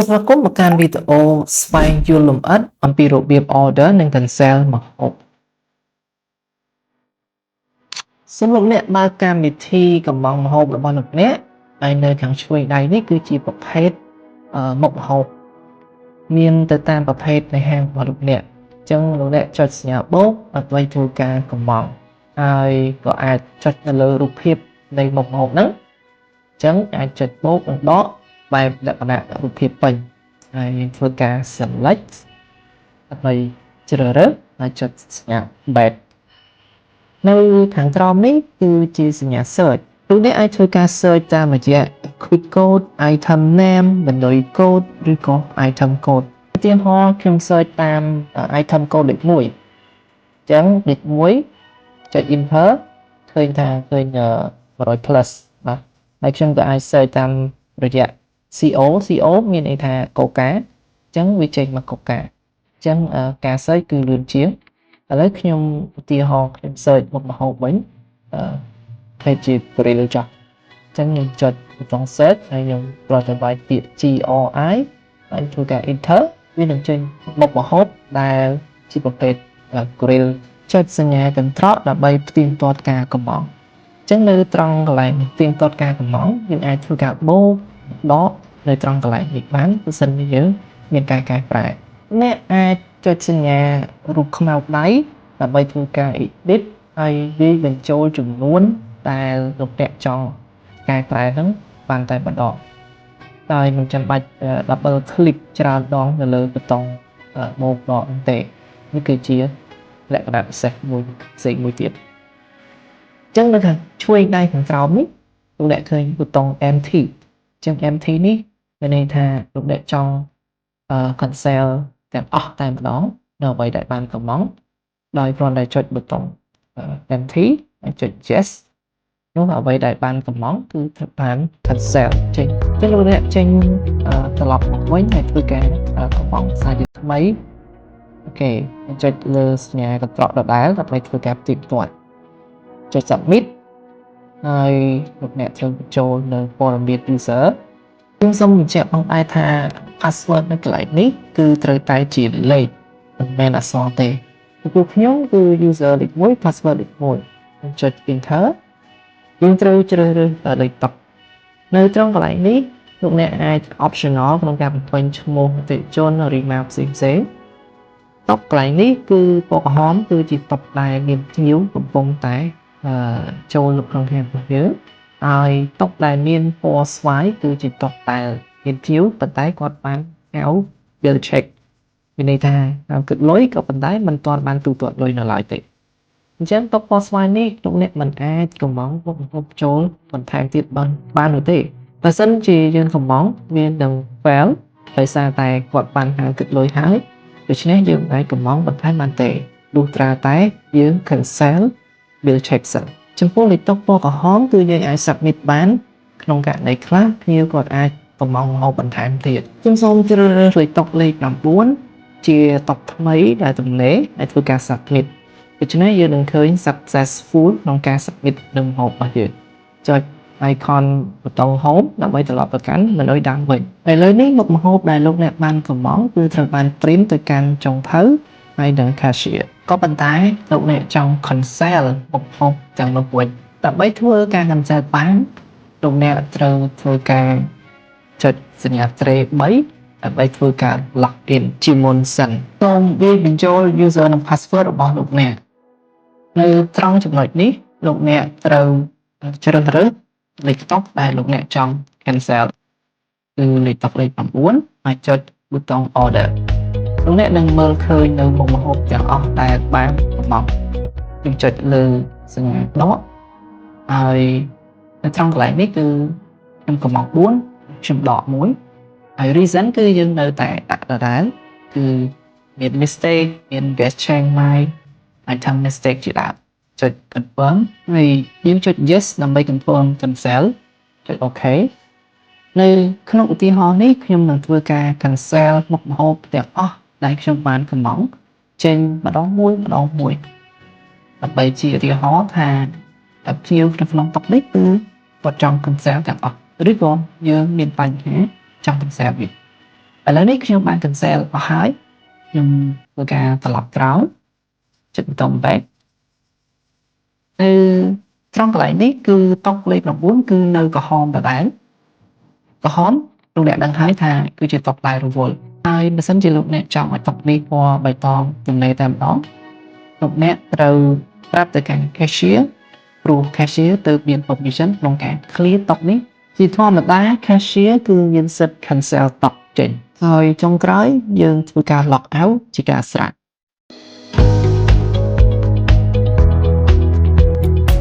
ស្វាគមន៍មកកាន់វីដេអូស្វែងយល់លម្អិតអំពីរបៀប order និង cancel ម្ហូបសូមលោកអ្នកបើកកម្មវិធីកំងម្ហូបរបស់លោកអ្នកហើយនៅខាងឆ្វេងដៃនេះគឺជាប្រភេទមុខម្ហូបមានទៅតាមប្រភេទនៃហាងរបស់លោកអ្នកអញ្ចឹងលោកអ្នកចុចសញ្ញាបូកដើម្បីធ្វើការកំងហើយក៏អាចចុចនៅលើរូបភាពនៃមុខម្ហូបហ្នឹងអញ្ចឹងអាចចុចបូកនិងដកបែបលក្ខណៈរូបភាពពេញហើយធ្វើការ select ដើម្បីជ្រើសរើសហើយចុចសញ្ញា back នៅខាងក្រោមនេះគឺជាសញ្ញា search លោកអ្នកអាចធ្វើការ search តាមរយៈ quick code item name memory code ឬក៏ item code ឧទាហរណ៍ខ្ញុំ search តាម item code លេខ1អញ្ចឹងលេខ1ចុច enter ឃើញ100 plus បាទហើយខ្ញុំក៏អាច search តាមរយៈ CO មានន័យថាកូកាអញ្ចឹងវាចេញមកកូកាអញ្ចឹងការ search គឺលឿនជាងឥឡូវខ្ញុំឧទាហរណ៍ខ្ញុំ search មុខម្ហូបវិញតែជា grill ចាស់អញ្ចឹងខ្ញុំចុចប៊ូតុង search ហើយខ្ញុំប្រត់ទៅបាយពាក្យ GRI ហើយធ្វើការ enter វានឹងចេញមុខម្ហូបដែលជាប្រភេទ grill ចុចសញ្ញាកន្ត្រកដើម្បីផ្ទៀងផ្ទាត់ការកំងអញ្ចឹងនៅត្រង់កន្លែងផ្ទៀងផ្ទាត់ការកំងយើងអាចធ្វើការបូកដកនៅត្រង់កន្លែងនេះបានបើសិនជាយើងមានការកែប្រែអ្នកអាចចុចសញ្ញារូបខ្មៅដៃដើម្បីធ្វើការ edit ហើយវាយបញ្ចូលចំនួនដែលលោកអ្នកចង់កែប្រែហ្នឹងបានតែម្ដងដោយមិនចាំបាច់ double click ច្រើនដងនៅលើប៊ូតុងបូកដកហ្នឹងទេនេះគឺជាលក្ខណៈពិសេសមួយផ្សេងមួយទៀតអញ្ចឹងនៅខាងឆ្វេងដៃខាងក្រោមនេះលោកអ្នកឃើញប៊ូតុង empty អញ្ចឹង empty នេះមានន័យថាលោកអ្នកចង់cancel ទាំងអស់តែម្ដងនៅអ្វីដែលបានកំងដោយគ្រាន់តែចុចប៊ូតុង empty ហើយចុច yes នោះអ្វីដែលបានកំងគឺត្រូវបាន cancel ចេញអញ្ចឹងលោកអ្នកចេញត្រឡប់មកវិញហើយធ្វើការកំងសារជាថ្មីអូខេចុចលើសញ្ញាកន្ត្រកដដែលដើម្បីធ្វើការផ្ទៀងផ្ទាត់ចុច submit ហើយលោកអ្នកត្រូវបញ្ចូលនៅព័ត៌មាន user ខ្ញុំសូមបញ្ជាក់ផងដែរថា password នៅកន្លែងនេះគឺត្រូវតែជាលេខមិនមែនអក្សរទេពីខ្ញុំគឺ user លេខ1 password លេខ1ខ្ញុំចុច enter យើងត្រូវជ្រើសរើសលេខតុនៅត្រង់កន្លែងនេះលោកអ្នកអាច optional ក្នុងការបំពេញឈ្មោះអតិថិជនឬ email ផ្សេងតុកន្លែងនេះគឺពណ៌ក្រហមគឺជាតុកដែលមានភ្ញៀវកំពុងតែចូលនៅក្នុងហាងរបស់យើងហើយតុកដែលមានពណ៌ស្វាយគឺជាតុកដែលមានភ្ញៀវប៉ុន្តែគាត់បានហៅ bill check មានន័យថាគិតលុយក៏ប៉ុន្តែមិនទាន់បានទូទាត់លុយនៅឡើយទេអញ្ចឹងតុកពណ៌ស្វាយនេះលោកអ្នកមិនអាចកំងមុខម្ហូបចូលបន្ថែមទៀតបាននោះទេបើសិនជាយើងកំងវានឹង fail ដោយសារតែគាត់បានហៅគិតលុយហើយដូច្នេះយើងអាចកំងបន្ថែមបានទេលុះត្រាតែយើង cancel bill check សិនចំពោះលេខតុកពណ៌ក្រហមគឺយើងអាច submit បានក្នុងករណីខ្លះភ្ញៀវគាត់អាចកំងម្ហូបបន្ថែមទៀតខ្ញុំសូមជ្រើសរើសលេខតុកលេខ9ជាតុកថ្មីដែលទំនេរហើយធ្វើការ submit ដូច្នេះយើងនឹងឃើញ successful ក្នុងការ submit នៅម្ហូបរបស់យើងចុច icon ប៊ូតុង home ដើម្បីត្រឡប់ទៅកាន់ menu ដើមវិញឥឡូវនេះមុខម្ហូបដែលលោកអ្នកបានកំងគឺត្រូវបាន print ទៅកាន់ចុងភៅហើយនឹង cashier ក៏ប៉ុន្តែលោកអ្នកចង់ cancel មុខម្ហូបទាំងនោះវិញដើម្បីធ្វើការ cancel បានលោកអ្នកត្រូវធ្វើការចុចសញ្ញា tray 3ដើម្បីធ្វើការ login ជាមុនសិនសូមវាយបញ្ចូល user និង password របស់លោកអ្នកនៅត្រង់ចំណុចនេះលោកអ្នកត្រូវជ្រើសរើសលេខតុកដែលលោកអ្នកចង់ cancel គឺលេខតុកលេខ9ហើយចុចប៊ូតុង order លោកអ្នកនឹងមើលឃើញនៅមុខម្ហូបទាំងអស់ដែលបានកំងខ្ញុំចុចលើសញ្ញាដកហើយនៅត្រង់កន្លែងនេះគឺខ្ញុំកំង4ខ្ញុំដក1ហើយ reason គឺយើងនៅតែដាក់ដដែលគឺមាន mistake មាន guest change my item mistake ជាដើមចុច confirm ហើយយើងចុច yes ដើម្បី confirm cancel ចុច OK នៅក្នុងឧទាហរណ៍នេះខ្ញុំនឹងធ្វើការ cancel មុខម្ហូបទាំងអស់ដែលខ្ញុំបានកំងចេញម្ដងមួយដើម្បីជាឧទាហរណ៍ថាភ្ញៀវនៅក្នុងតុនេះគឺគាត់ចង់ cancel ទាំងអស់ឬក៏យើងមានបញ្ហាចង់ cancel វា ឥឡូវនេះខ្ញុំបាន cancel អស់ហើយខ្ញុំធ្វើការត្រឡប់ក្រោយចុចប៊ូតុង back នៅត្រង់កន្លែងនេះគឺតុលេខ 9 គឺនៅក្រហមដដែលក្រហមលោកអ្នកដឹងហើយថាគឺជាតុដែលរវល់ហើយបើសិនជាលោកអ្នកចង់ឲ្យតុនេះពណ៌បៃតងទំនេរតែម្ដងលោកអ្នកត្រូវប្រាប់ទៅកាន់ cashier ព្រោះ cashier ទើបមាន permission ក្នុងការ clear តុនេះជាធម្មតា cashier គឺមានសិទ្ធិ cancel តុចេញហើយចុងក្រោយយើងធ្វើការ log out ជាការស្រេច